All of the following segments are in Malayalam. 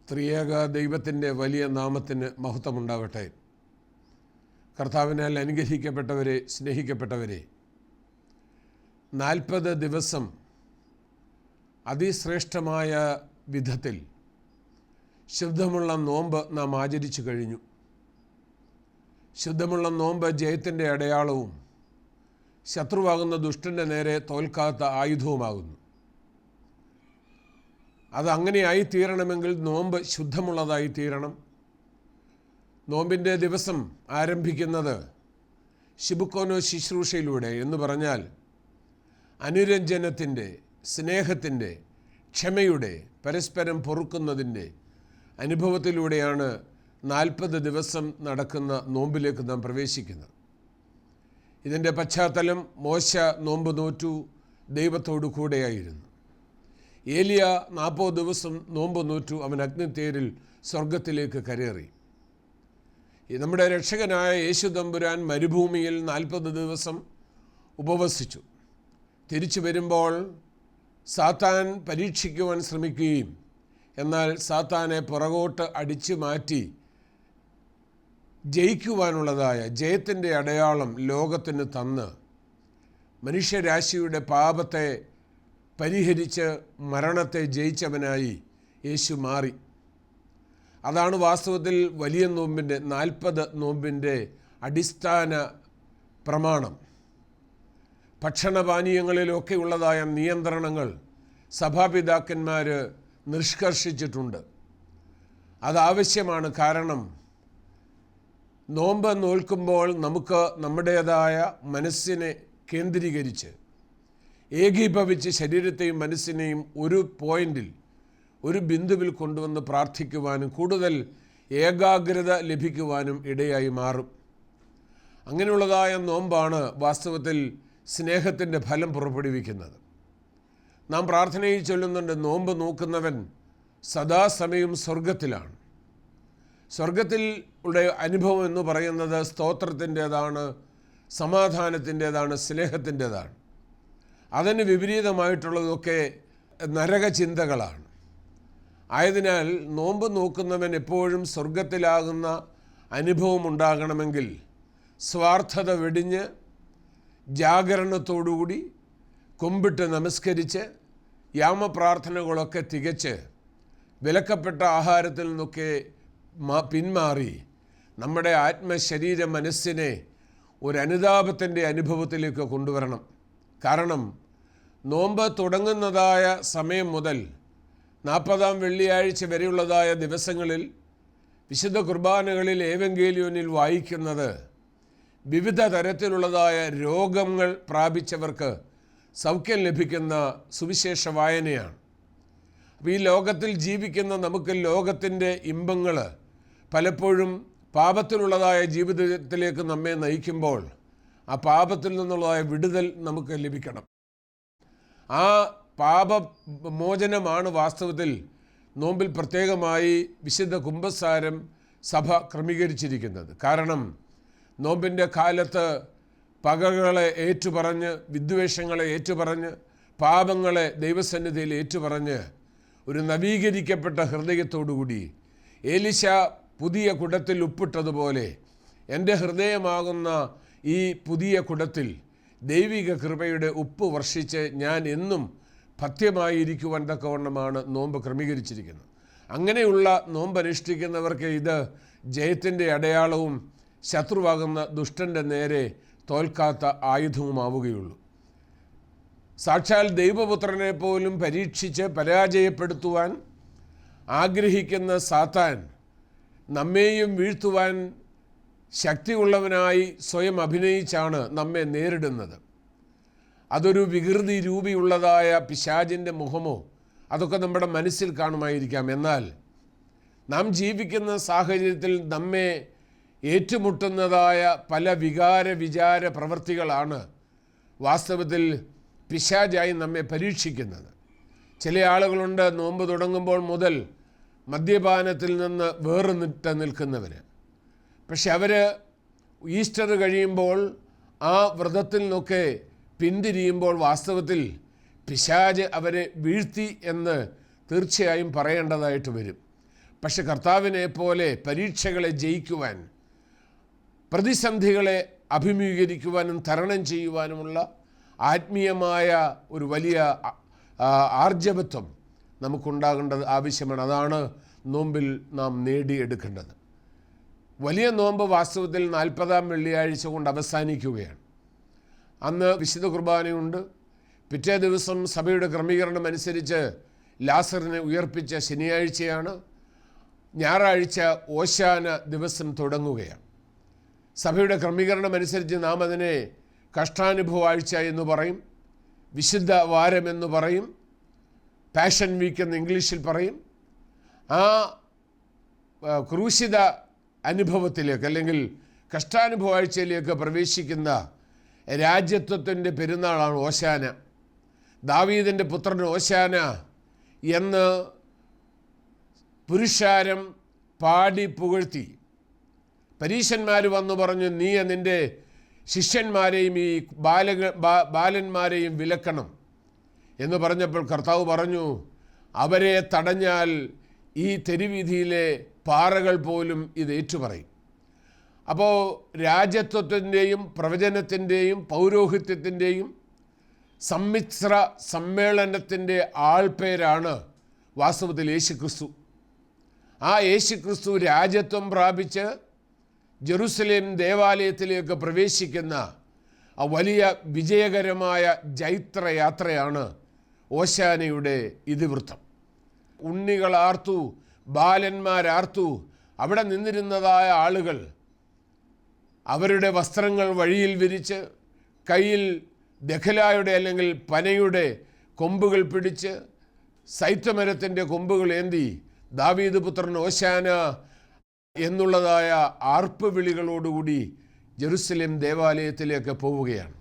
ത്രിയേക ദൈവത്തിൻ്റെ വലിയ നാമത്തിന് മഹത്വമുണ്ടാവട്ടെ. കർത്താവിനാൽ അനുഗ്രഹിക്കപ്പെട്ടവരെ, സ്നേഹിക്കപ്പെട്ടവരെ, 40 ദിവസം അതിശ്രേഷ്ഠമായ വിധത്തിൽ ശുദ്ധമുള്ള നോമ്പ് നാം ആചരിച്ചു കഴിഞ്ഞു. ശുദ്ധമുള്ള നോമ്പ് ജയത്തിൻ്റെ അടയാളവും ശത്രുവാകുന്ന ദുഷ്ടൻ്റെ നേരെ തോൽക്കാത്ത ആയുധവുമാകുന്നു. അതങ്ങനെയായി തീരണമെങ്കിൽ നോമ്പ് ശുദ്ധമുള്ളതായി തീരണം. നോമ്പിൻ്റെ ദിവസം ആരംഭിക്കുന്നത് ശിബുക്കോനോ ശുശ്രൂഷയിലൂടെ എന്ന് പറഞ്ഞാൽ അനുരഞ്ജനത്തിൻ്റെ, സ്നേഹത്തിൻ്റെ, ക്ഷമയുടെ, പരസ്പരം പൊറുക്കുന്നതിൻ്റെ അനുഭവത്തിലൂടെയാണ് 40 ദിവസം നടക്കുന്ന നോമ്പിലേക്ക് നാം പ്രവേശിക്കുന്നത്. ഇതിൻ്റെ പശ്ചാത്തലം മോശ നോമ്പ് നോറ്റു, ദൈവത്തോടു കൂടെയായിരുന്നു. ഏലിയ 40 ദിവസം നോമ്പ് നോറ്റു, അവൻ അഗ്നിത്തേരിൽ സ്വർഗത്തിലേക്ക് കരേറി. നമ്മുടെ രക്ഷകനായ യേശു തമ്പുരാൻ മരുഭൂമിയിൽ 40 ദിവസം ഉപവസിച്ചു. തിരിച്ചു വരുമ്പോൾ സാത്താൻ പരീക്ഷിക്കുവാൻ ശ്രമിക്കുകയും എന്നാൽ സാത്താനെ പുറകോട്ട് അടിച്ചു മാറ്റി ജയിക്കുവാനുള്ളതായ ജയത്തിൻ്റെ അടയാളം ലോകത്തിന് തന്ന് മനുഷ്യരാശിയുടെ പാപത്തെ പരിഹരിച്ച് മരണത്തെ ജയിച്ചവനായി യേശു മാറി. അതാണ് വാസ്തവത്തിൽ വലിയ നോമ്പിൻ്റെ 40 നോമ്പിൻ്റെ അടിസ്ഥാന പ്രമാണം. ഭക്ഷണപാനീയങ്ങളിലൊക്കെ ഉള്ളതായ നിയന്ത്രണങ്ങൾ സഭാപിതാക്കന്മാർ നിഷ്കർഷിച്ചിട്ടുണ്ട്. അതാവശ്യമാണ്. കാരണം നോമ്പ് നോൽക്കുമ്പോൾ നമുക്ക് നമ്മുടേതായ മനസ്സിനെ കേന്ദ്രീകരിച്ച് ഏകീഭവിച്ച് ശരീരത്തെയും മനസ്സിനെയും ഒരു പോയിന്റിൽ, ഒരു ബിന്ദുവിൽ കൊണ്ടുവന്ന് പ്രാർത്ഥിക്കുവാനും കൂടുതൽ ഏകാഗ്രത ലഭിക്കുവാനും ഇടയായി മാറും. അങ്ങനെയുള്ളതായ നോമ്പാണ് വാസ്തവത്തിൽ സ്നേഹത്തിൻ്റെ ഫലം പുറപ്പെടുവിക്കുന്നത്. നാം പ്രാർത്ഥനയിൽ ചൊല്ലുന്നുണ്ട്, നോമ്പ് നോക്കുന്നവൻ സദാസമയം സ്വർഗത്തിലാണ്. സ്വർഗത്തിൽ ഉള്ള അനുഭവം എന്ന് പറയുന്നത് സ്തോത്രത്തിൻ്റേതാണ്, സമാധാനത്തിൻ്റേതാണ്, സ്നേഹത്തിൻ്റേതാണ്. അതിന് വിപരീതമായിട്ടുള്ളതൊക്കെ നരകചിന്തകളാണ്. ആയതിനാൽ നോമ്പ് നോക്കുന്നവൻ എപ്പോഴും സ്വർഗത്തിലാകുന്ന അനുഭവം ഉണ്ടാകണമെങ്കിൽ സ്വാർത്ഥത വെടിഞ്ഞ് ജാഗരണത്തോടുകൂടി കുമ്പിട്ട് നമസ്കരിച്ച് യാമപ്രാർത്ഥനകളൊക്കെ തികച്ച് വിലക്കപ്പെട്ട ആഹാരത്തിൽ നിന്നൊക്കെ പിന്മാറി നമ്മുടെ ആത്മശരീര മനസ്സിനെ ഒരു അനുതാപത്തിൻ്റെ അനുഭവത്തിലേക്ക് കൊണ്ടുവരണം. കാരണം നോമ്പ് തുടങ്ങുന്നതായ സമയം മുതൽ 40-ാം വെള്ളിയാഴ്ച വരെയുള്ളതായ ദിവസങ്ങളിൽ വിശുദ്ധ കുർബാനകളിൽ ഏവങ്കേലിയോനിൽ വായിക്കുന്നത് വിവിധ തരത്തിലുള്ളതായ രോഗങ്ങൾ പ്രാപിച്ചവർക്ക് സൗഖ്യം ലഭിക്കുന്ന സുവിശേഷ വായനയാണ്. അപ്പോൾ ഈ ലോകത്തിൽ ജീവിക്കുന്ന നമുക്ക് ലോകത്തിൻ്റെ ഇമ്പങ്ങൾ പലപ്പോഴും പാപത്തിലുള്ളതായ ജീവിതത്തിലേക്ക് നമ്മെ നയിക്കുമ്പോൾ ആ പാപത്തിൽ നിന്നുള്ളതായ വിടുതൽ നമുക്ക് ലഭിക്കണം. ആ പാപമോചനമാണ് വാസ്തവത്തിൽ നോമ്പിൽ പ്രത്യേകമായി വിശുദ്ധ കുമ്പസാരം സഭ ക്രമീകരിച്ചിരിക്കുന്നത്. കാരണം നോമ്പിൻ്റെ കാലത്ത് പകകളെ ഏറ്റുപറഞ്ഞ്, വിദ്വേഷങ്ങളെ ഏറ്റുപറഞ്ഞ്, പാപങ്ങളെ ദൈവസന്നിധിയിൽ ഏറ്റുപറഞ്ഞ് ഒരു നവീകരിക്കപ്പെട്ട ഹൃദയത്തോടുകൂടി ഏലിശ പുതിയ കുടത്തിൽ ഉപ്പിട്ടതുപോലെ എൻ്റെ ഹൃദയമാകുന്ന ഈ പുതിയ കുടത്തിൽ ദൈവിക കൃപയുടെ ഉപ്പ് വർഷിച്ച് ഞാൻ എന്നും പഥ്യമായിരിക്കുവാൻ തക്കവണ്ണമാണ് നോമ്പ് ക്രമീകരിച്ചിരിക്കുന്നത്. അങ്ങനെയുള്ള നോമ്പ് അനുഷ്ഠിക്കുന്നവർക്ക് ഇത് ജയത്തിൻ്റെ അടയാളവും ശത്രുവാകുന്ന ദുഷ്ടൻ്റെ നേരെ തോൽക്കാത്ത ആയുധവുമാവുകയുള്ളൂ. സാക്ഷാൽ ദൈവപുത്രനെ പോലും പരീക്ഷിച്ച് പരാജയപ്പെടുത്തുവാൻ ആഗ്രഹിക്കുന്ന സാത്താൻ നമ്മെയും വീഴ്ത്തുവാൻ ശക്തിയുള്ളവനായി സ്വയം അഭിനയിച്ചാണ് നമ്മെ നേരിടുന്നത്. അതൊരു വികൃതി രൂപിയുള്ളതായ പിശാചിൻ്റെ മുഖമോ അതൊക്കെ നമ്മുടെ മനസ്സിൽ കാണുമായിരിക്കാം. എന്നാൽ നാം ജീവിക്കുന്ന സാഹചര്യത്തിൽ നമ്മെ ഏറ്റുമുട്ടുന്നതായ പല വിചാര പ്രവൃത്തികളാണ് വാസ്തവത്തിൽ പിശാചായി നമ്മെ പരീക്ഷിക്കുന്നത്. ചില ആളുകളുണ്ട് നോമ്പ് തുടങ്ങുമ്പോൾ മുതൽ മദ്യപാനത്തിൽ നിന്ന് വേർതിട്ട് നിൽക്കുന്നവർ. പക്ഷെ അവർ ഈസ്റ്റർ കഴിയുമ്പോൾ ആ വ്രതത്തിൽ നിന്നൊക്കെ പിന്തിരിയുമ്പോൾ വാസ്തവത്തിൽ പിശാച് അവരെ വീഴ്ത്തി എന്ന് തീർച്ചയായും പറയേണ്ടതായിട്ട് വരും. പക്ഷെ കർത്താവിനെ പോലെ പരീക്ഷകളെ ജയിക്കുവാൻ, പ്രതിസന്ധികളെ അഭിമുഖീകരിക്കുവാനും തരണം ചെയ്യുവാനുമുള്ള ആത്മീയമായ ഒരു വലിയ ആർജവത്വം നമുക്കുണ്ടാകേണ്ടത് ആവശ്യമാണ്. അതാണ് നോമ്പിൽ നാം നേടിയെടുക്കേണ്ടത്. വലിയ നോമ്പ് വാസ്തവത്തിൽ 40-ാം വെള്ളിയാഴ്ച കൊണ്ട് അവസാനിക്കുകയാണ്. അന്ന് വിശുദ്ധ കുർബാനയുണ്ട്. പിറ്റേ ദിവസം സഭയുടെ ക്രമീകരണം അനുസരിച്ച് ലാസറിനെ ഉയർപ്പിച്ച ശനിയാഴ്ചയാണ്. ഞായറാഴ്ച ഓശാന ദിവസം തുടങ്ങുകയാണ്. സഭയുടെ ക്രമീകരണം അനുസരിച്ച് നാം അതിനെ കഷ്ടാനുഭവ ആഴ്ച എന്ന് പറയും, വിശുദ്ധ വാരം എന്ന് പറയും, പാഷൻ വീക്ക് എന്ന് ഇംഗ്ലീഷിൽ പറയും. ആ ക്രൂശിത അനുഭവത്തിലേക്ക് അല്ലെങ്കിൽ കഷ്ടാനുഭവ ആഴ്ചയിലേക്ക് പ്രവേശിക്കുന്ന രാജ്യത്വത്തിൻ്റെ പെരുന്നാളാണ് ഓശാന. ദാവീദിൻ്റെ പുത്രൻ ഓശാന എന്ന് പുരുഷാരം പാടി പുകഴ്ത്തി. പരീശന്മാർ വന്നു പറഞ്ഞു, നീ നിൻ്റെ ശിഷ്യന്മാരെയും ഈ ബാലന്മാരെയും വിലക്കണം എന്ന് പറഞ്ഞപ്പോൾ കർത്താവ് പറഞ്ഞു, അവരെ തടഞ്ഞാൽ ഈ തെരുവീതിയിലെ പാറകൾ പോലും ഇത് ഏറ്റുപറയും. അപ്പോൾ രാജത്വത്തിൻ്റെയും പ്രവചനത്തിൻ്റെയും പൗരോഹിത്യത്തിൻ്റെയും സമ്മിശ്ര സമ്മേളനത്തിൻ്റെ ആൾപേരാണ് വാസ്തവത്തിൽ യേശുക്രിസ്തു. ആ യേശുക്രിസ്തു രാജത്വം പ്രാപിച്ച് ജെറുസലേം ദേവാലയത്തിലേക്ക് പ്രവേശിക്കുന്ന ആ വലിയ വിജയകരമായ ജൈത്രയാത്രയാണ് ഓശാനയുടെ ഇതിവൃത്തം. ഉണ്ണികൾ ആർത്തു, ബാലന്മാരാർത്തു. അവിടെ നിന്നിരുന്നതായ ആളുകൾ അവരുടെ വസ്ത്രങ്ങൾ വഴിയിൽ വിരിച്ച് കയ്യിൽ ദഖലായുടെ അല്ലെങ്കിൽ പനയുടെ കൊമ്പുകൾ പിടിച്ച് സൈത്വമരത്തിൻ്റെ കൊമ്പുകൾ ഏന്തി ദാവീദ് പുത്രൻ ഓശാന എന്നുള്ളതായ ആർപ്പ് വിളികളോടുകൂടി ജെറുസലേം ദേവാലയത്തിലേക്ക് പോവുകയാണ്.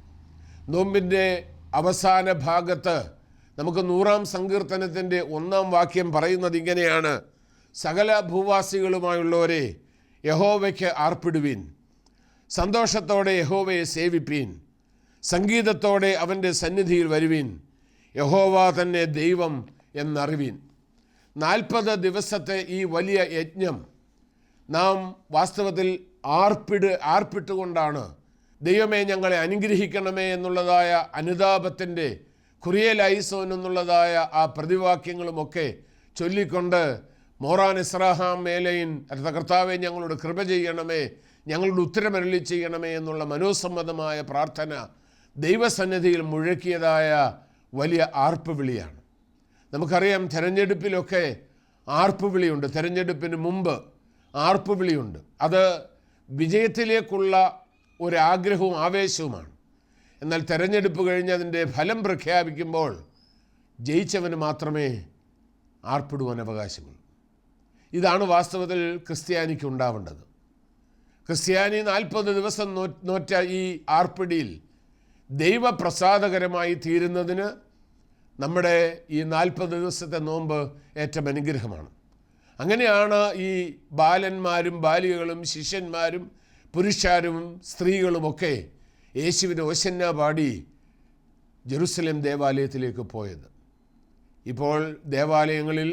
നോമ്പിൻ്റെ അവസാന ഭാഗത്ത് നമുക്ക് 100-ാം സങ്കീർത്തനത്തിൻ്റെ 1-ാം വാക്യം പറയുന്നത് ഇങ്ങനെയാണ്: സകല ഭൂവാസികളുമായുള്ളവരെ യഹോവയ്ക്ക് ആർപ്പിടുവീൻ, സന്തോഷത്തോടെ യഹോവയെ സേവിപ്പീൻ, സംഗീതത്തോടെ അവൻ്റെ സന്നിധിയിൽ വരുവീൻ, യഹോവ തന്നെ ദൈവം എന്നറിവീൻ. 40 ദിവസത്തെ ഈ വലിയ യജ്ഞം നാം വാസ്തവത്തിൽ ആർപ്പിട്ടുകൊണ്ടാണ് ദൈവമേ ഞങ്ങളെ അനുഗ്രഹിക്കണമേ എന്നുള്ളതായ അനുതാപത്തിൻ്റെ കുറിയലൈസോൻ എന്നുള്ളതായ ആ പ്രതിവാക്യങ്ങളുമൊക്കെ ചൊല്ലിക്കൊണ്ട് മോറാൻ ഇസ്രാഹാം മേലയിൻ കർത്താവെ ഞങ്ങളോട് കൃപ ചെയ്യണമേ, ഞങ്ങളുടെ ഉത്തരമരുളി ചെയ്യണമേ എന്നുള്ള മനോസമ്മതമായ പ്രാർത്ഥന ദൈവസന്നിധിയിൽ മുഴക്കിയതായ വലിയ ആർപ്പ് വിളിയാണ്. നമുക്കറിയാം, തെരഞ്ഞെടുപ്പിലൊക്കെ ആർപ്പ് വിളിയുണ്ട്. തെരഞ്ഞെടുപ്പിന് മുമ്പ് ആർപ്പ് വിളിയുണ്ട്. അത് വിജയത്തിലേക്കുള്ള ഒരാഗ്രഹവും ആവേശവുമാണ്. എന്നാൽ തെരഞ്ഞെടുപ്പ് കഴിഞ്ഞ് അതിൻ്റെ ഫലം പ്രഖ്യാപിക്കുമ്പോൾ ജയിച്ചവന് മാത്രമേ ആർപ്പിടുവാൻ അവകാശമുള്ളൂ. ഇതാണ് വാസ്തവത്തിൽ ക്രിസ്ത്യാനിക്ക് ഉണ്ടാവേണ്ടത്. ക്രിസ്ത്യാനി 40 ദിവസം നോറ്റ ഈ ആർപ്പിടിയിൽ ദൈവപ്രസാദകരമായി തീരുന്നതിന് നമ്മുടെ ഈ 40 ദിവസത്തെ നോമ്പ് ഏറ്റവും അനുഗ്രഹമാണ്. അങ്ങനെയാണ് ഈ ബാലന്മാരും ബാലികകളും ശിഷ്യന്മാരും പുരുഷാരും സ്ത്രീകളുമൊക്കെ യേശുവിൻ്റെ ഓശന്ന പാടി ജെറുസലേം ദേവാലയത്തിലേക്ക് പോയത്. ഇപ്പോൾ ദേവാലയങ്ങളിൽ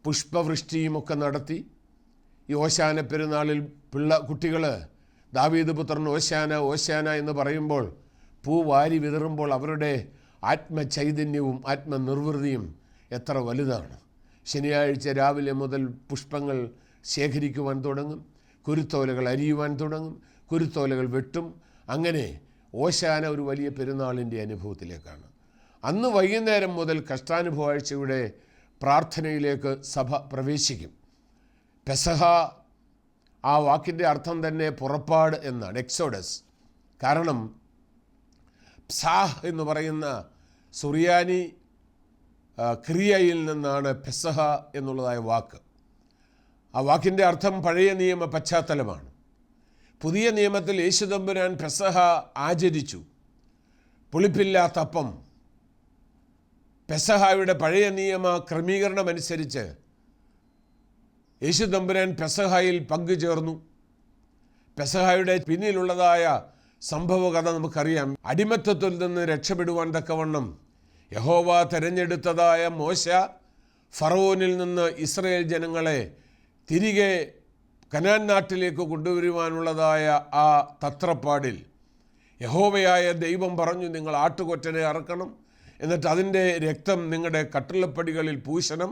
പുഷ്പവൃഷ്ടിയുമൊക്കെ നടത്തി ഈ ഓശാന പെരുന്നാളിൽ കുട്ടികൾ ദാവീദ് പുത്രൻ ഓശാന ഓശാന എന്ന് പറയുമ്പോൾ പൂ വാരി വിതറുമ്പോൾ അവരുടെ ആത്മചൈതന്യവും ആത്മനിർവൃതിയും എത്ര വലുതാണ്. ശനിയാഴ്ച രാവിലെ മുതൽ പുഷ്പങ്ങൾ ശേഖരിക്കുവാൻ തുടങ്ങും, കുരുത്തോലകൾ അരിയുവാൻ തുടങ്ങും, കുരുത്തോലകൾ വെട്ടും. അങ്ങനെ ഓശാന ഒരു വലിയ പെരുന്നാളിൻ്റെ അനുഭവത്തിലേക്കാണ്. അന്ന് വൈകുന്നേരം മുതൽ കഷ്ടാനുഭവ ആഴ്ചയുടെ പ്രാർത്ഥനയിലേക്ക് സഭ പ്രവേശിക്കും. പെസഹ, ആ വാക്കിൻ്റെ അർത്ഥം തന്നെ പുറപ്പാട് എന്നാണ്, എക്സോഡസ്. കാരണം പ്സാഹ് എന്ന് പറയുന്ന സുറിയാനി ക്രിയയിൽ നിന്നാണ് പെസഹ എന്നുള്ളതായ വാക്ക്. ആ വാക്കിൻ്റെ അർത്ഥം പഴയ നിയമ പശ്ചാത്തലമാണ്. പുതിയ നിയമത്തിൽ യേശുതമ്പുരാൻ പെസഹ ആചരിച്ചു. പുളിപ്പില്ലാത്തപ്പം പെസഹായുടെ പഴയ നിയമ ക്രമീകരണമനുസരിച്ച് യേശുതമ്പുരാൻ പെസഹായിൽ പങ്കുചേർന്നു. പെസഹായുടെ പിന്നിലുള്ളതായ സംഭവകഥ നമുക്കറിയാം. അടിമത്തത്തിൽ നിന്ന് രക്ഷപ്പെടുവാൻ തക്കവണ്ണം യഹോവ തെരഞ്ഞെടുത്തതായ മോശ ഫറവോനിൽ നിന്ന് ഇസ്രായേൽ ജനങ്ങളെ തിരികെ കനാൻ നാട്ടിലേക്ക് കൊണ്ടുവരുവാനുള്ളതായ ആ തത്രപ്പാടിൽ യഹോവയായ ദൈവം പറഞ്ഞു, നിങ്ങൾ ആട്ടുകൊറ്റനെ അറക്കണം, എന്നിട്ട് അതിൻ്റെ രക്തം നിങ്ങളുടെ കട്ടിളപ്പടികളിൽ പൂശണം.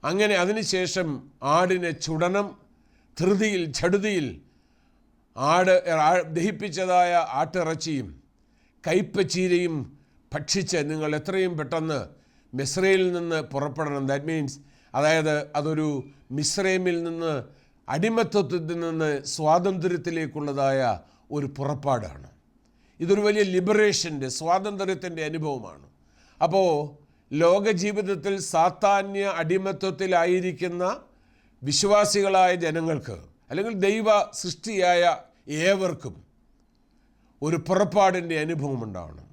അങ്ങനെ അതിനുശേഷം ആടിനെ ചുടണം. ധൃതിയിൽ ദഹിപ്പിച്ചതായ ആട്ടിറച്ചിയും കയ്പച്ചീരയും ഭക്ഷിച്ച് നിങ്ങൾ എത്രയും പെട്ടെന്ന് മിസ്രയിൽ നിന്ന് പുറപ്പെടണം. ദാറ്റ് മീൻസ് അതൊരു മിസ്രൈമിൽ നിന്ന് അടിമത്വത്തിൽ നിന്ന് സ്വാതന്ത്ര്യത്തിലേക്കുള്ളതായ ഒരു പുറപ്പാടാണ്. ഇതൊരു വലിയ ലിബറേഷൻ്റെ, സ്വാതന്ത്ര്യത്തിൻ്റെ അനുഭവമാണ്. അപ്പോൾ ലോക ജീവിതത്തിൽ സാത്താന്യ അടിമത്വത്തിലായിരിക്കുന്ന വിശ്വാസികളായ ജനങ്ങൾക്ക്, അല്ലെങ്കിൽ ദൈവ സൃഷ്ടിയായ ഏവർക്കും ഒരു പുറപ്പാടിൻ്റെ അനുഭവം ഉണ്ടാവണം,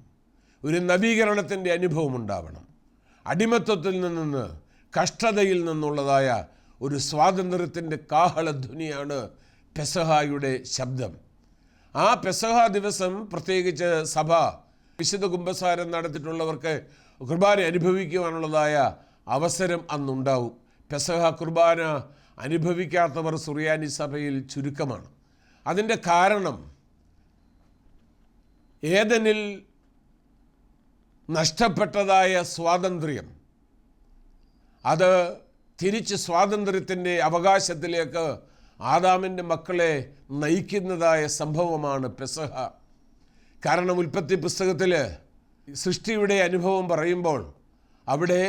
ഒരു നവീകരണത്തിൻ്റെ അനുഭവം ഉണ്ടാവണം. അടിമത്വത്തിൽ നിന്ന്, കഷ്ടതയിൽ നിന്നുള്ളതായ ഒരു സ്വാതന്ത്ര്യത്തിൻ്റെ കാഹളധ്വനിയാണ് പെസഹായുടെ ശബ്ദം. ആ പെസഹ ദിവസം പ്രത്യേകിച്ച് സഭ വിശുദ്ധ കുമ്പസാരം നടത്തിയിട്ടുള്ളവർക്ക് കുർബാന അനുഭവിക്കുവാനുള്ളതായ അവസരം അന്നുണ്ടാവും. പെസഹ കുർബാന അനുഭവിക്കാത്തവർ സുറിയാനി സഭയിൽ ചുരുക്കമാണ്. അതിൻ്റെ കാരണം ഏദനിൽ നഷ്ടപ്പെട്ടതായ സ്വാതന്ത്ര്യം അത് തിരിച്ച് സ്വാതന്ത്ര്യത്തിൻ്റെ അവകാശത്തിലേക്ക് ആദാമിൻ്റെ മക്കളെ നയിക്കുന്നതായ സംഭവമാണ് പെസഹ. കാരണം ഉൽപ്പത്തി പുസ്തകത്തിൽ സൃഷ്ടിയുടെ അനുഭവം പറയുമ്പോൾ അവിടെ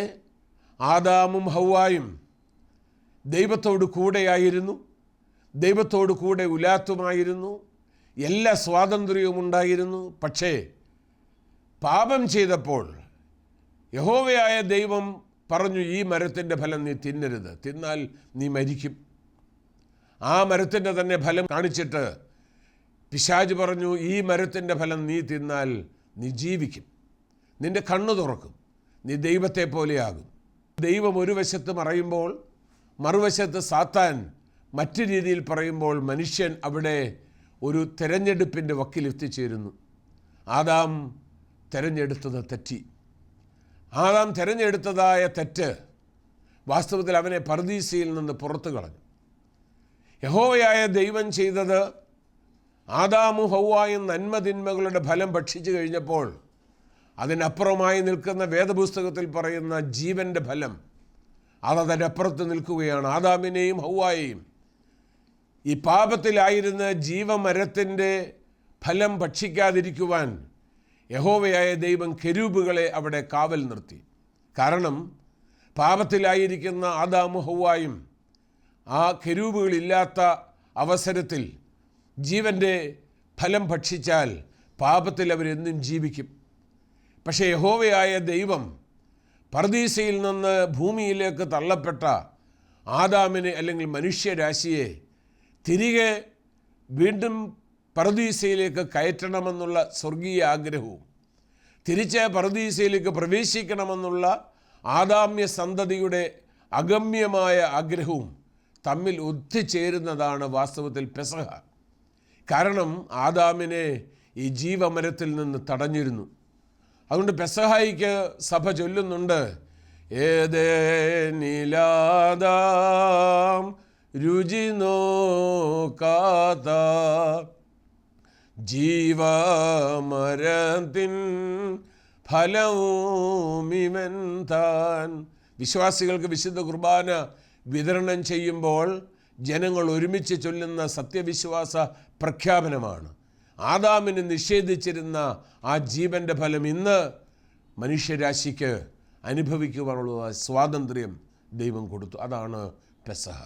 ആദാമും ഹവ്വായും ദൈവത്തോട് കൂടെയായിരുന്നു, ദൈവത്തോട് കൂടെ ഉലാത്തുമായിരുന്നു, എല്ലാ സ്വാതന്ത്ര്യവും ഉണ്ടായിരുന്നു. പക്ഷേ പാപം ചെയ്തപ്പോൾ യഹോവയായ ദൈവം പറഞ്ഞു, ഈ മരത്തിൻ്റെ ഫലം നീ തിന്നരുത്, തിന്നാൽ നീ മരിക്കും. ആ മരത്തിൻ്റെ തന്നെ ഫലം കാണിച്ചിട്ട് പിശാച് പറഞ്ഞു, ഈ മരത്തിൻ്റെ ഫലം നീ തിന്നാൽ നീ ജീവിക്കും, നിൻ്റെ കണ്ണു തുറക്കും, നീ ദൈവത്തെ പോലെയാകും. ദൈവം ഒരു വശത്ത് പറയുമ്പോൾ മറുവശത്ത് സാത്താൻ മറ്റു രീതിയിൽ പറയുമ്പോൾ മനുഷ്യൻ അവിടെ ഒരു തെരഞ്ഞെടുപ്പിൻ്റെ വക്കിൽ എത്തിച്ചേരുന്നു. ആദാം തെരഞ്ഞെടുത്തത് തെറ്റി. ആദാം തെരഞ്ഞെടുത്തതായ തെറ്റ് വാസ്തവത്തിൽ അവനെ പർദീസയിൽ നിന്ന് പുറത്തു കളഞ്ഞു. യഹോവയായ ദൈവം ചെയ്തത്, ആദാമും ഹവ്വായും നന്മതിന്മകളുടെ ഫലം ഭക്ഷിച്ചു കഴിഞ്ഞപ്പോൾ അതിനപ്പുറമായി നിൽക്കുന്ന വേദപുസ്തകത്തിൽ പറയുന്ന ജീവൻ്റെ ഫലം അതതിനപ്പുറത്ത് നിൽക്കുകയാണ്. ആദാമിനെയും ഹവ്വായെയും ഈ പാപത്തിലായിരുന്ന ജീവമരത്തിൻ്റെ ഫലം ഭക്ഷിക്കാതിരിക്കുവാൻ യഹോവയായ ദൈവം കെരൂബുകളെ അവിടെ കാവൽ നിർത്തി. കാരണം പാപത്തിലായിരിക്കുന്ന ആദാമും ഹവ്വായും ആ കെരൂബുകളില്ലാത്ത അവസരത്തിൽ ജീവൻ്റെ ഫലം ഭക്ഷിച്ചാൽ പാപത്തിൽ അവരെന്നും ജീവിക്കും. പക്ഷേ യഹോവയായ ദൈവം പർദീസയിൽ നിന്ന് ഭൂമിയിലേക്ക് തള്ളപ്പെട്ട ആദാമിനെ, അല്ലെങ്കിൽ മനുഷ്യരാശിയെ തിരികെ വീണ്ടും പർദീസയിലേക്ക് കയറ്റണമെന്നുള്ള സ്വർഗീയ ആഗ്രഹവും തിരിച്ച് പർദീസയിലേക്ക് പ്രവേശിക്കണമെന്നുള്ള ആദാമ്യ സന്തതിയുടെ അഗമ്യമായ ആഗ്രഹവും തമ്മിൽ ഒത്തുചേരുന്നതാണ് വാസ്തവത്തിൽ പെസഹ. കാരണം ആദാമിനെ ഈ ജീവമരത്തിൽ നിന്ന് തടഞ്ഞിരുന്നു. അതുകൊണ്ട് പെസഹായിക്ക് സഭ ചൊല്ലുന്നുണ്ട്, ഏദേനിലാദാം രുചി നോക്കാത്ത ജീവമരത്തിൻ ഫലവുമിവൻ താൻ. വിശ്വാസികൾക്ക് വിശുദ്ധ കുർബാന വിതരണം ചെയ്യുമ്പോൾ ജനങ്ങൾ ഒരുമിച്ച് ചൊല്ലുന്ന സത്യവിശ്വാസ പ്രഖ്യാപനമാണ്. ആദാമിന് നിഷേധിച്ചിരുന്ന ആ ജീവൻ്റെ ഫലം ഇന്ന് മനുഷ്യരാശിക്ക് അനുഭവിക്കുവാനുള്ള സ്വാതന്ത്ര്യം ദൈവം കൊടുത്തു. അതാണ് പെസഹ,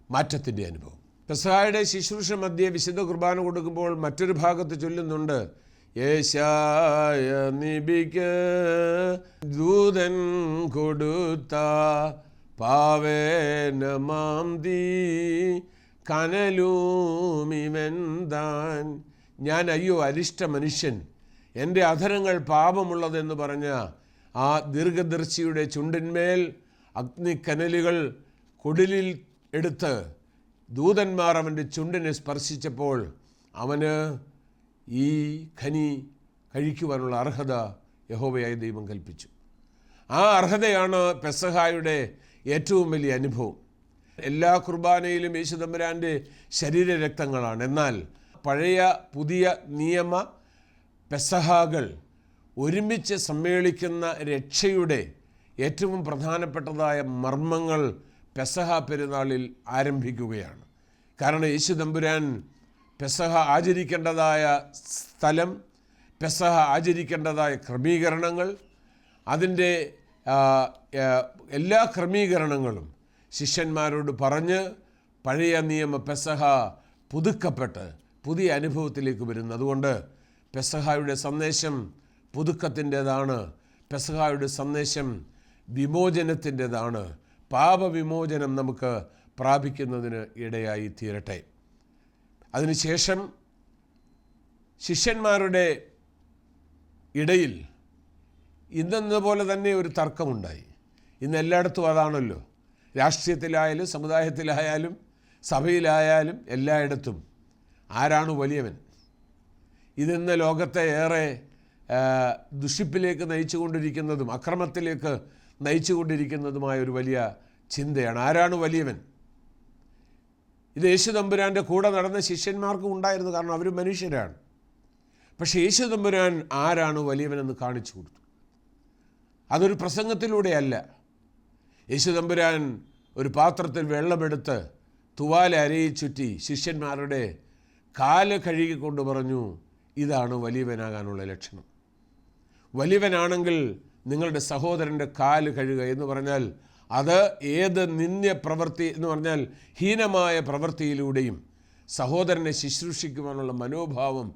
മാറ്റത്തിൻ്റെ അനുഭവം. പെസഹായുടെ ശുശ്രൂഷ മധ്യേ വിശുദ്ധ കുർബാന കൊടുക്കുമ്പോൾ മറ്റൊരു ഭാഗത്ത് ചൊല്ലുന്നുണ്ട്, യേശായ നിബിക്ക് ദൂതൻ കൊടുത്ത പാവേനമാം തീ കനലൂമിവൻ താൻ. ഞാൻ അയ്യോ അരിഷ്ട മനുഷ്യൻ, എൻ്റെ അധരങ്ങൾ പാപമുള്ളതെന്ന് പറഞ്ഞ ആ ദീർഘദർശിയുടെ ചുണ്ടിന്മേൽ അഗ്നിക്കനലുകൾ കൊടിലിൽ എടുത്ത് ദൂതന്മാർ അവൻ്റെ ചുണ്ടിനെ സ്പർശിച്ചപ്പോൾ അവന് ഈ ഖനി കഴിക്കുവാനുള്ള അർഹത യഹോവയായ ദൈവം കൽപ്പിച്ചു. ആ അർഹതയാണ് പെസഹായുടെ ഏറ്റവും വലിയ അനുഭവം. എല്ലാ കുർബാനയിലും യേശു തമ്പുരാൻ്റെ ശരീരരക്തങ്ങളാണ്. എന്നാൽ പഴയ പുതിയ നിയമ പെസഹാകൾ ഒരുമിച്ച് സമ്മേളിക്കുന്ന രക്ഷയുടെ ഏറ്റവും പ്രധാനപ്പെട്ടതായ മർമ്മങ്ങൾ പെസഹ പെരുന്നാളിൽ ആരംഭിക്കുകയാണ്. കാരണം യേശു തമ്പുരാൻ പെസഹ ആചരിക്കേണ്ടതായ സ്ഥലം, പെസഹ ആചരിക്കേണ്ടതായ ക്രമീകരണങ്ങൾ, അതിൻ്റെ എല്ലാ ക്രമീകരണങ്ങളും ശിഷ്യന്മാരോട് പറഞ്ഞ് പഴയ നിയമ പെസഹ പുതുക്കപ്പെട്ട് പുതിയ അനുഭവത്തിലേക്ക് വരുന്നു. അതുകൊണ്ട് പെസഹായുടെ സന്ദേശം പുതുക്കത്തിൻ്റെതാണ്. പെസഹായുടെ സന്ദേശം വിമോചനത്തിൻ്റെതാണ്. പാപവിമോചനം നമുക്ക് പ്രാപിക്കുന്നതിന് ഇടയായി തീരട്ടെ. അതിനുശേഷം ശിഷ്യന്മാരുടെ ഇടയിൽ ഇന്നെന്നപോലെ തന്നെ ഒരു തർക്കമുണ്ടായി. ഇന്ന് എല്ലായിടത്തും അതാണല്ലോ. രാഷ്ട്രീയത്തിലായാലും സമുദായത്തിലായാലും സഭയിലായാലും എല്ലായിടത്തും ആരാണ് വലിയവൻ? ഇതിന്ന് ലോകത്തെ ഏറെ ദുഷിപ്പിലേക്ക് നയിച്ചുകൊണ്ടിരിക്കുന്നതും അക്രമത്തിലേക്ക് നയിച്ചുകൊണ്ടിരിക്കുന്നതുമായ ഒരു വലിയ ചിന്തയാണ്. ആരാണ് വലിയവൻ? ഇത് യേശു തമ്പുരാൻ്റെ കൂടെ നടന്ന ശിഷ്യന്മാർക്കും ഉണ്ടായിരുന്നു. കാരണം അവർ മനുഷ്യരാണ്. പക്ഷേ യേശു തമ്പുരാൻ ആരാണ് വലിയവനെന്ന് കാണിച്ചു കൊടുത്തു. അതൊരു പ്രസംഗത്തിലൂടെയല്ല. യേശു തമ്പുരാൻ ഒരു പാത്രത്തിൽ വെള്ളമെടുത്ത് തുവാല അരയിൽ ചുറ്റി ശിഷ്യന്മാരുടെ കാല് കഴുകിക്കൊണ്ട് പറഞ്ഞു, ഇതാണ് വലിയവനാകാനുള്ള ലക്ഷണം. വലിയവനാണെങ്കിൽ നിങ്ങളുടെ സഹോദരൻ്റെ കാല് കഴുകുക എന്ന് പറഞ്ഞാൽ അത് ഏത് നിന്ദ്യ പ്രവൃത്തി എന്ന് പറഞ്ഞാൽ ഹീനമായ പ്രവൃത്തിയിലൂടെയും സഹോദരനെ ശുശ്രൂഷിക്കുവാനുള്ള മനോഭാവം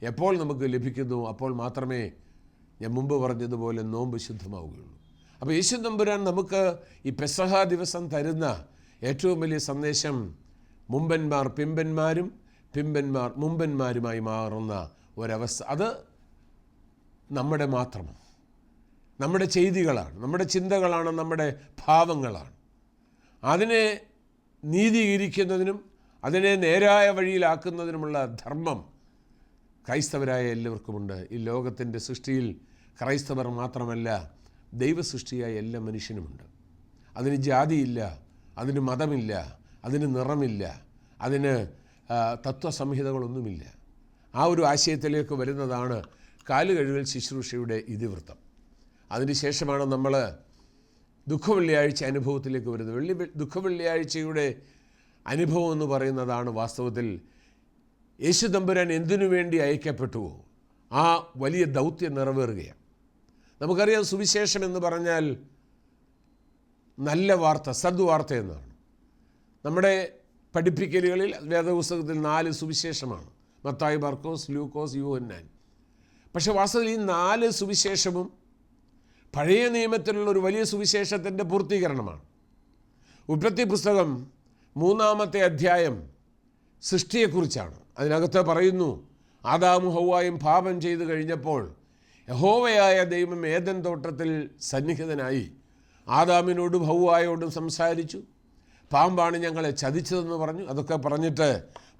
എപ്പോൾ നമുക്ക് ലഭിക്കുന്നു അപ്പോൾ മാത്രമേ ഞാൻ മുമ്പ് പറഞ്ഞതുപോലെ നോമ്പ് ശുദ്ധമാവുകയുള്ളൂ. അപ്പോൾ യേശു തമ്പുരാൻ നമുക്ക് ഈ പെസഹ ദിവസം തരുന്ന ഏറ്റവും വലിയ സന്ദേശം മുമ്പന്മാർ പിമ്പന്മാരും പിമ്പന്മാർ മുമ്പന്മാരുമായി മാറുന്ന ഒരവസ്ഥ. അത് നമ്മുടെ മാത്രമാണ്, നമ്മുടെ ചെയ്തികളാണ്, നമ്മുടെ ചിന്തകളാണ്, നമ്മുടെ ഭാവങ്ങളാണ്. അതിനെ നീതീകരിക്കുന്നതിനും അതിനെ നേരായ വഴിയിലാക്കുന്നതിനുമുള്ള ധർമ്മം ക്രൈസ്തവരായ എല്ലാവർക്കുമുണ്ട്. ഈ ലോകത്തിൻ്റെ സൃഷ്ടിയിൽ ക്രൈസ്തവർ മാത്രമല്ല, ദൈവസൃഷ്ടിയായ എല്ലാ മനുഷ്യനുമുണ്ട്. അതിന് ജാതിയില്ല, അതിന് മതമില്ല, അതിന് നിറമില്ല, അതിന് തത്വസംഹിതകളൊന്നുമില്ല. ആ ഒരു ആശയത്തിലേക്ക് വരുന്നതാണ് കാലുകഴുകൽ ശുശ്രൂഷയുടെ ഇതിവൃത്തം. അതിനുശേഷമാണ് നമ്മൾ ദുഃഖവെള്ളിയാഴ്ച അനുഭവത്തിലേക്ക് വരുന്നത്. ദുഃഖവെള്ളിയാഴ്ചയുടെ അനുഭവം എന്ന് പറയുന്നതാണ് വാസ്തവത്തിൽ യേശു തമ്പുരാൻ എന്തിനു വേണ്ടി അയക്കപ്പെട്ടുവോ ആ വലിയ ദൗത്യം നിറവേറുകയാണ്. നമുക്കറിയാം, സുവിശേഷം എന്ന് പറഞ്ഞാൽ നല്ല വാർത്ത, സദ്വാർത്ത എന്നാണ്. നമ്മുടെ പഠിപ്പിക്കലുകളിൽ വേദപുസ്തകത്തിൽ 4 സുവിശേഷമാണ്: മത്തായി, മർക്കോസ്, ലൂക്കോസ്, യോഹന്നാൻ. പക്ഷേ വാസ്തവത്തിൽ ഈ 4 സുവിശേഷവും പഴയ നിയമത്തിലുള്ള ഒരു വലിയ സുവിശേഷത്തിൻ്റെ പൂർത്തീകരണമാണ്. ഉൽപ്പത്തി പുസ്തകം 3-ാമത്തെ അധ്യായം സൃഷ്ടിയെക്കുറിച്ചാണ്. അതിനകത്ത് പറയുന്നു, ആദാമും ഹവ്വായും പാപം ചെയ്തു കഴിഞ്ഞപ്പോൾ യഹോവയായ ദൈവം ഏദൻ തോട്ടത്തിൽ സന്നിഹിതനായി ആദാമിനോടും ഹവ്വായോടും സംസാരിച്ചു. പാമ്പാണ് ഞങ്ങളെ ചതിച്ചതെന്ന് പറഞ്ഞു. അതൊക്കെ പറഞ്ഞിട്ട്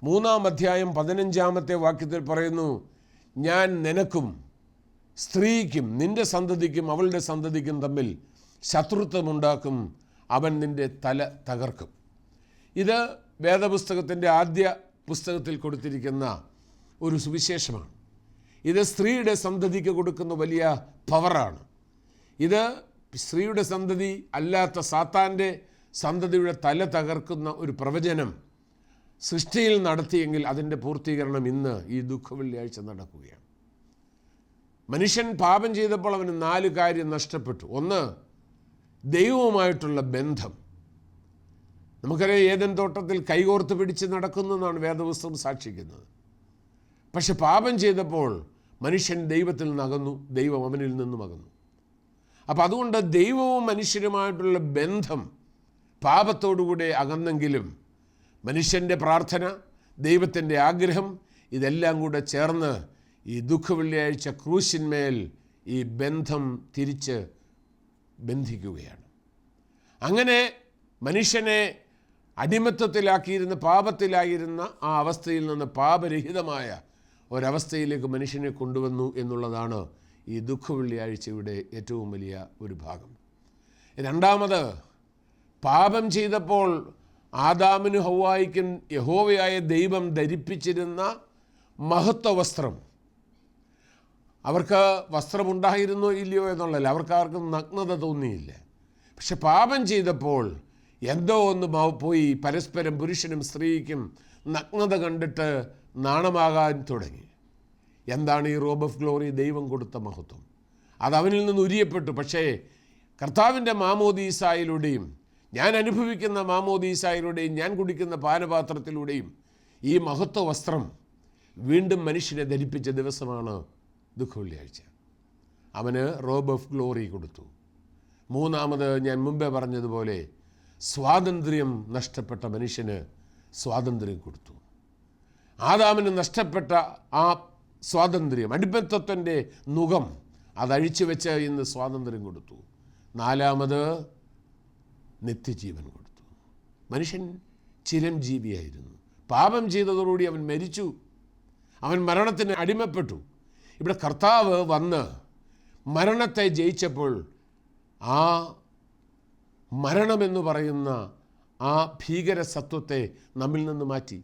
3-ാം അധ്യായം 15-ാമത്തെ വാക്യത്തിൽ പറയുന്നു, ഞാൻ നിനക്കും സ്ത്രീക്കും നിൻ്റെ സന്തതിക്കും അവളുടെ സന്തതിക്കും തമ്മിൽ ശത്രുത്വമുണ്ടാക്കും, അവൻ നിൻ്റെ തല തകർക്കും. ഇത് വേദപുസ്തകത്തിൻ്റെ ആദ്യ പുസ്തകത്തിൽ കൊടുത്തിരിക്കുന്ന ഒരു സുവിശേഷമാണ്. ഇത് സ്ത്രീയുടെ സന്തതിക്ക് കൊടുക്കുന്ന വലിയ പവറാണ്. ഇത് സ്ത്രീയുടെ സന്തതി അല്ലാത്ത സാത്താൻ്റെ സന്തതിയുടെ തല തകർക്കുന്ന ഒരു പ്രവചനം സൃഷ്ടിയിൽ നടത്തിയെങ്കിൽ അതിൻ്റെ പൂർത്തീകരണം ഇന്ന് ഈ ദുഃഖവെള്ളിയാഴ്ച നടക്കുകയാണ്. മനുഷ്യൻ പാപം ചെയ്തപ്പോൾ അവന് 4 കാര്യം നഷ്ടപ്പെട്ടു. ഒന്ന്, ദൈവവുമായിട്ടുള്ള ബന്ധം. നമുക്കറിയാം, ഏദൻ തോട്ടത്തിൽ കൈകോർത്ത് പിടിച്ച് നടക്കുന്നു എന്നാണ് വേദപുസ്തകം സാക്ഷിക്കുന്നത്. പക്ഷെ പാപം ചെയ്തപ്പോൾ മനുഷ്യൻ ദൈവത്തിൽ നിന്നകന്നു, ദൈവം അവനിൽ നിന്നും അകന്നു. അപ്പം അതുകൊണ്ട് ദൈവവും മനുഷ്യരുമായിട്ടുള്ള ബന്ധം പാപത്തോടുകൂടെ അകന്നെങ്കിലും മനുഷ്യൻ്റെ പ്രാർത്ഥന, ദൈവത്തിൻ്റെ ആഗ്രഹം, ഇതെല്ലാം കൂടെ ചേർന്ന് ഈ ദുഃഖവെള്ളിയാഴ്ച ക്രൂശിന്മേൽ ഈ ബന്ധം തിരിച്ച് ബന്ധിക്കുകയാണ്. അങ്ങനെ മനുഷ്യനെ അടിമത്തത്തിലാക്കിയിരുന്ന, പാപത്തിലായിരുന്ന ആ അവസ്ഥയിൽ നിന്ന് പാപരഹിതമായ ഒരവസ്ഥയിലേക്ക് മനുഷ്യനെ കൊണ്ടുവന്നു എന്നുള്ളതാണ് ഈ ദുഃഖവെള്ളിയാഴ്ചയുടെ ഏറ്റവും വലിയ ഒരു ഭാഗം. രണ്ടാമത്, പാപം ചെയ്തപ്പോൾ ആദാമിനും ഹൗവായിക്കും യഹോവയായ ദൈവം ധരിപ്പിച്ചിരുന്ന മഹത്വ വസ്ത്രം, അവർക്ക് വസ്ത്രമുണ്ടായിരുന്നോ ഇല്ലയോ എന്നുള്ളതല്ല, അവർക്കാർക്കും നഗ്നത തോന്നിയില്ല. പക്ഷെ പാപം ചെയ്തപ്പോൾ എന്തോ ഒന്ന് പോയി, പരസ്പരം പുരുഷനും സ്ത്രീക്കും നഗ്നത കണ്ടിട്ട് നാണമാകാൻ തുടങ്ങി. എന്താണ് ഈ റോബ് ഓഫ് ഗ്ലോറി? ദൈവം കൊടുത്ത മഹത്വം. അത് അവനിൽ നിന്ന് ഉരിയപ്പെട്ടു. പക്ഷേ കർത്താവിൻ്റെ മാമോദീസായിലൂടെയും ഞാൻ അനുഭവിക്കുന്ന മാമോദീസായിലൂടെയും ഞാൻ കുടിക്കുന്ന പാനപാത്രത്തിലൂടെയും ഈ മഹത്വ വസ്ത്രം വീണ്ടും മനുഷ്യനെ ധരിപ്പിച്ച ദിവസമാണ് ദുഃഖവെള്ളിയാഴ്ച. അവന് റോബ് ഓഫ് ഗ്ലോറി കൊടുത്തു. മൂന്നാമത് ഞാൻ മുമ്പേ പറഞ്ഞതുപോലെ സ്വാതന്ത്ര്യം നഷ്ടപ്പെട്ട മനുഷ്യന് സ്വാതന്ത്ര്യം കൊടുത്തു. ആദാമിന് നഷ്ടപ്പെട്ട ആ സ്വാതന്ത്ര്യം, അടിമത്തത്തിൻ്റെ നുകം അതഴിച്ചു വെച്ച് ഇന്ന് സ്വാതന്ത്ര്യം കൊടുത്തു. നാലാമത് നിത്യജീവൻ കൊടുത്തു. മനുഷ്യൻ ചിരഞ്ജീവിയായിരുന്നു. പാപം ചെയ്തതോടുകൂടി അവൻ മരിച്ചു, അവൻ മരണത്തിന് അടിമപ്പെട്ടു. ഇവിടെ കർത്താവ് വന്ന് മരണത്തെ ജയിച്ചപ്പോൾ ആ മരണമെന്ന് പറയുന്ന ആ ഭീകര സത്വത്തെ നമ്മിൽ നിന്ന് മാറ്റി.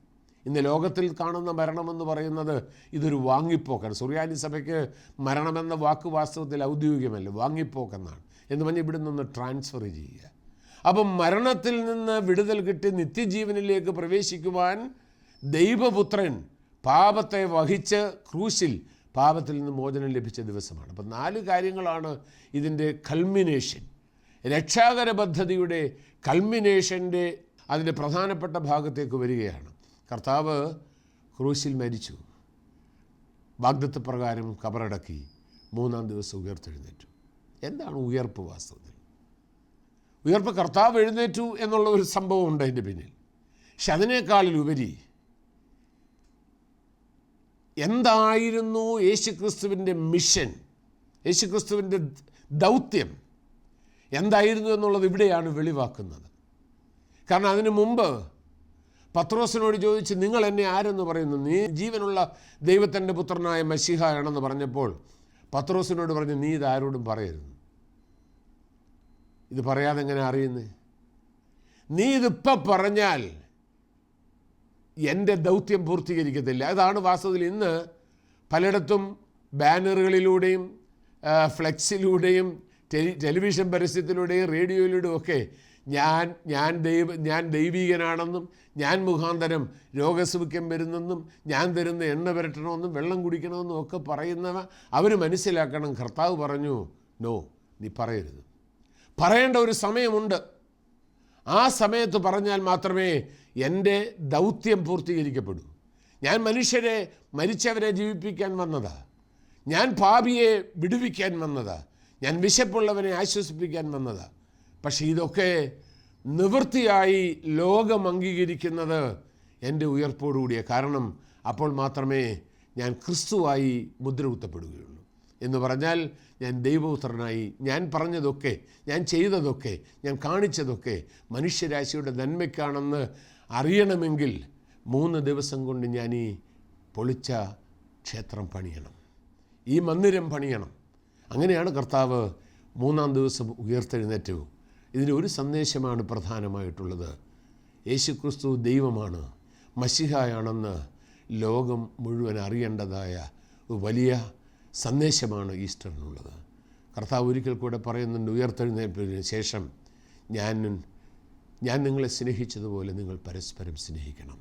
ഇന്ന് ലോകത്തിൽ കാണുന്ന മരണമെന്ന് പറയുന്നത് ഇതൊരു വാങ്ങിപ്പോക്കാണ്. സുറിയാനി സഭയ്ക്ക് മരണമെന്ന വാക്ക് വാസ്തവത്തിൽ ഔദ്യോഗികമല്ല, വാങ്ങിപ്പോക്കെന്നാണ്. എന്ന് പറഞ്ഞാൽ ഇവിടെ നിന്ന് ട്രാൻസ്ഫർ ചെയ്യുക. അപ്പം മരണത്തിൽ നിന്ന് വിടുതൽ കിട്ടി നിത്യജീവനിലേക്ക് പ്രവേശിക്കുവാൻ ദൈവപുത്രൻ പാപത്തെ വഹിച്ച് ക്രൂശിൽ പാപത്തിൽ നിന്ന് മോചനം ലഭിച്ച ദിവസമാണ്. അപ്പം 4 കാര്യങ്ങളാണ് ഇതിൻ്റെ കൾമിനേഷൻ. രക്ഷാകര പദ്ധതിയുടെ കൾമിനേഷൻ്റെ അതിൻ്റെ പ്രധാനപ്പെട്ട ഭാഗത്തേക്ക് വരികയാണ്. കർത്താവ് ക്രൂശിൽ മരിച്ചു, വാഗ്ദത്തപ്രകാരം കബറടക്കി, 3-ാം ദിവസം ഉയർത്തെഴുന്നേറ്റു. എന്താണ് ഉയർപ്പ്? വാസ്തവത്തിൽ ഉയർപ്പ് കർത്താവ് എഴുന്നേറ്റു എന്നുള്ള ഒരു സംഭവം ഉണ്ട് അതിൻ്റെ പിന്നിൽ. പക്ഷെ അതിനേക്കാളിലുപരി എന്തായിരുന്നു യേശുക്രിസ്തുവിൻ്റെ മിഷൻ, യേശുക്രിസ്തുവിൻ്റെ ദൗത്യം എന്തായിരുന്നു എന്നുള്ളത് ഇവിടെയാണ് വെളിവാക്കുന്നത്. കാരണം അതിനു മുമ്പ് പത്രോസിനോട് ചോദിച്ച്, നിങ്ങൾ എന്നെ ആരെന്ന് പറയുന്നു? നീ ജീവനുള്ള ദൈവത്തിൻ്റെ പുത്രനായ മശീഹയാണെന്ന് പറഞ്ഞപ്പോൾ പത്രോസിനോട് പറഞ്ഞു, നീ ഇതാരോടും പറയരുത്. ഇത് പറയാതെ എങ്ങനെ അറിയുന്നേ? നീ ഇതിപ്പം പറഞ്ഞാൽ എൻ്റെ ദൗത്യം പൂർത്തീകരിക്കത്തില്ല. അതാണ് വാസ്തവത്തിൽ ഇന്ന് പലയിടത്തും ബാനറുകളിലൂടെയും ഫ്ലെക്സിലൂടെയും ടെലിവിഷൻ പരസ്യത്തിലൂടെയും റേഡിയോയിലൂടെയും ഒക്കെ ഞാൻ ദൈവീകനാണെന്നും ഞാൻ മുഖാന്തരം രോഗസൗഖ്യം വരുന്നെന്നും ഞാൻ തരുന്ന എണ്ണ പുരട്ടണമെന്നും വെള്ളം കുടിക്കണമെന്നും ഒക്കെ പറയുന്നവ അവർ മനസ്സിലാക്കണം. കർത്താവ് പറഞ്ഞു, നോ, നീ പറയരുത്. പറയേണ്ട ഒരു സമയമുണ്ട്. ആ സമയത്ത് പറഞ്ഞാൽ മാത്രമേ എൻ്റെ ദൗത്യം പൂർത്തീകരിക്കപ്പെടൂ. ഞാൻ മരിച്ചവരെ ജീവിപ്പിക്കാൻ വന്നതാ. ഞാൻ പാപിയെ വിടുവിക്കാൻ വന്നതാ. ഞാൻ വിശപ്പുള്ളവനെ ആശ്വസിപ്പിക്കാൻ വന്നതാ. പക്ഷേ ഇതൊക്കെ നിവൃത്തിയായി ലോകം അംഗീകരിക്കുന്നത് എൻ്റെ ഉയർപ്പോടുകൂടിയാണ്. കാരണം അപ്പോൾ മാത്രമേ ഞാൻ ക്രിസ്തുവായി മുദ്ര കുത്തപ്പെടുകയുള്ളൂ. എന്ന് പറഞ്ഞാൽ ഞാൻ ദൈവപുത്രനായി, ഞാൻ പറഞ്ഞതൊക്കെ, ഞാൻ ചെയ്തതൊക്കെ, ഞാൻ കാണിച്ചതൊക്കെ മനുഷ്യരാശിയുടെ നന്മയ്ക്കാണെന്ന് അറിയണമെങ്കിൽ 3 ദിവസം കൊണ്ട് ഞാൻ ഈ പൊളിച്ച ക്ഷേത്രം പണിയണം, ഈ മന്ദിരം പണിയണം. അങ്ങനെയാണ് കർത്താവ് 3-ാം ദിവസം ഉയർത്തെഴുന്നേറ്റു. ഇതിനൊരു സന്ദേശമാണ് പ്രധാനമായിട്ടുള്ളത്. യേശുക്രിസ്തു ദൈവമാണ്, മശിഹായാണെന്ന് ലോകം മുഴുവൻ അറിയേണ്ടതായ വലിയ സന്ദേശമാണ് ഈസ്റ്ററിനുള്ളത്. കർത്താവ് ഒരിക്കൽ കൂടെ പറയുന്നുണ്ട്, ഉയർത്തെഴുന്നേൽപ്പിന് ശേഷം ഞാൻ നിങ്ങളെ സ്നേഹിച്ചതുപോലെ നിങ്ങൾ പരസ്പരം സ്നേഹിക്കണം.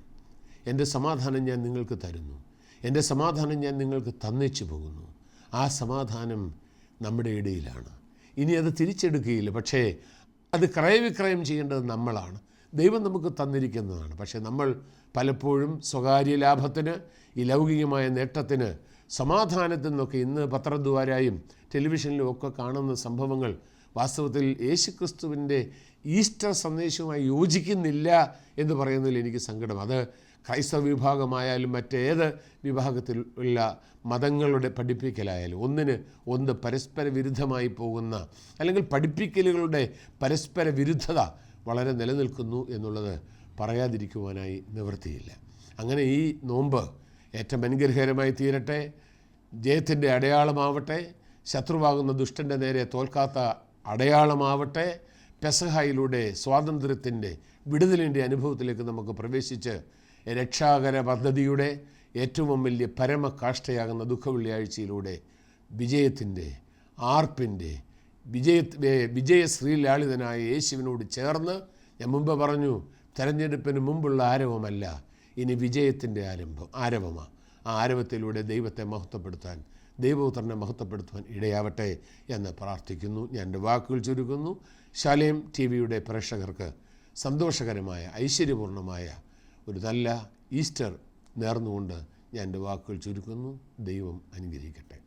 എൻ്റെ സമാധാനം ഞാൻ നിങ്ങൾക്ക് തരുന്നു, എൻ്റെ സമാധാനം ഞാൻ നിങ്ങൾക്ക് തന്നേച്ചു പോകുന്നു. ആ സമാധാനം നമ്മുടെ ഇടയിലാണ്. ഇനി അത് തിരിച്ചെടുക്കുകയില്ല. പക്ഷേ അത് ക്രയവിക്രയം ചെയ്യേണ്ടത് നമ്മളാണ്. ദൈവം നമുക്ക് തന്നിരിക്കുന്നതാണ്. പക്ഷേ നമ്മൾ പലപ്പോഴും സ്വകാര്യ ലാഭത്തിന്, ഈ ലൗകികമായ നേട്ടത്തിന്, സമാധാനത്തിൽ നിന്നൊക്കെ ഇന്ന് പത്രദ്വാരായും ടെലിവിഷനിലും ഒക്കെ കാണുന്ന സംഭവങ്ങൾ വാസ്തവത്തിൽ യേശുക്രിസ്തുവിൻ്റെ ഈസ്റ്റർ സന്ദേശവുമായി യോജിക്കുന്നില്ല എന്ന് പറയുന്നതിൽ എനിക്ക് സങ്കടം. അത് ക്രൈസ്തവ വിഭാഗമായാലും മറ്റേത് വിഭാഗത്തിലുള്ള മതങ്ങളുടെ പഠിപ്പിക്കലായാലും ഒന്ന് പരസ്പര വിരുദ്ധമായി പോകുന്ന, അല്ലെങ്കിൽ പഠിപ്പിക്കലുകളുടെ പരസ്പര വിരുദ്ധത വളരെ നിലനിൽക്കുന്നു എന്നുള്ളത് പറയാതിരിക്കുവാനായി നിവൃത്തിയില്ല. അങ്ങനെ ഈ നോമ്പ് ഏറ്റവും അനുഗ്രഹകരമായി തീരട്ടെ, ജയത്തിൻ്റെ അടയാളമാവട്ടെ, ശത്രുവാകുന്ന ദുഷ്ടൻ്റെ നേരെ തോൽക്കാത്ത അടയാളമാവട്ടെ, പെസഹായിലൂടെ സ്വാതന്ത്ര്യത്തിൻ്റെ വിടുതലിൻ്റെ അനുഭവത്തിലേക്ക് നമുക്ക് പ്രവേശിച്ച് രക്ഷാകര പദ്ധതിയുടെ ഏറ്റവും വലിയ പരമകാഷ്ഠയാകുന്ന ദുഃഖവെള്ളിയാഴ്ചയിലൂടെ വിജയത്തിൻ്റെ ആർപ്പിൻ്റെ വിജയശ്രീലാളിതനായ യേശുവിനോട് ചേർന്ന് ഞാൻ മുമ്പ് പറഞ്ഞു, തെരഞ്ഞെടുപ്പിന് മുമ്പുള്ള ആരവമല്ല, ഇനി വിജയത്തിൻ്റെ ആരവമാണ്. ആ ആരവത്തിലൂടെ ദൈവത്തെ മഹത്വപ്പെടുത്താൻ, ദൈവപുത്രനെ മഹത്വപ്പെടുത്തുവാൻ ഇടയാവട്ടെ എന്ന് പ്രാർത്ഥിക്കുന്നു. ഞാൻ എൻ്റെ വാക്കുകൾ ചുരുക്കുന്നു. ശാലേം TV-യുടെ പ്രേക്ഷകർക്ക് സന്തോഷകരമായ ഐശ്വര്യപൂർണമായ ഒരു നല്ല ഈസ്റ്റർ നേർന്നുകൊണ്ട് ഞാൻ എൻ്റെ വാക്കുകൾ ചുരുക്കുന്നു. ദൈവം അനുഗ്രഹിക്കട്ടെ.